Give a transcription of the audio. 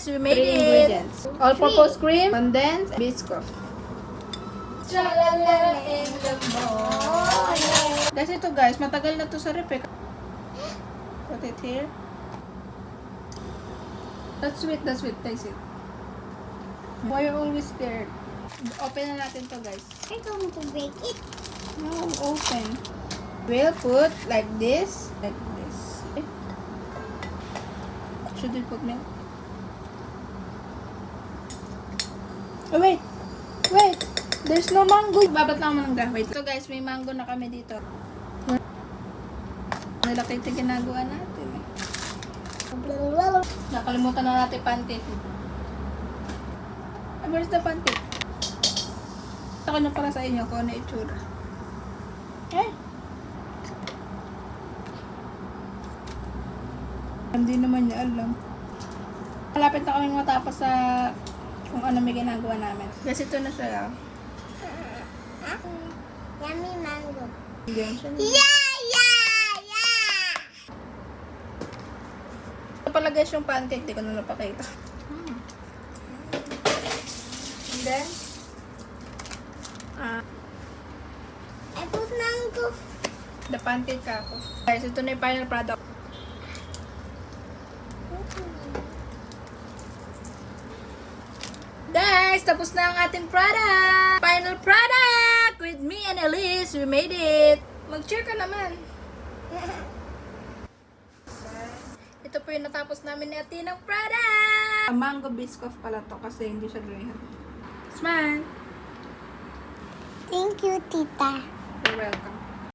Elise, we made Three it. ingredients. All-purpose cream, condensed, Biscoff. Chalala in the morning. Guys, ito guys, matagal na to sa rep eh. Put it here. That's sweet, that's sweet. Taste it. Why are you always scared? Open na natin to guys. I'm going to break it. No, open. We'll put like this. Like this. Okay. Should we put milk? Oh, wait. Wait. There's no mango. Babat lang mo lang. Wait. So guys, may mango na kami dito. Nalaki ito ginagawa natin eh. Nakalimutan na natin pancake. Where's the pancake? Ako na para sa inyo kung ano itsura. Eh? Hindi naman niya alam. Malapit na kaming matapos sa kung ano may ginagawa namin. Kasi ito na siya. Yummy mango. Yan siya. Yeah! Ito pala guys yung pancake. Di ko na napakita. And then, I put mango. the pancake ako. Guys, ito na yung final product. Guys, tapos na ang ating product! Final product! With me and Elise, we made it! Mag-cheer ka naman! Ito po yung natapos namin ni Atinang product! Mango Biscoff pala to kasi hindi siya graham. Smile! Thank you, Tita. You're welcome.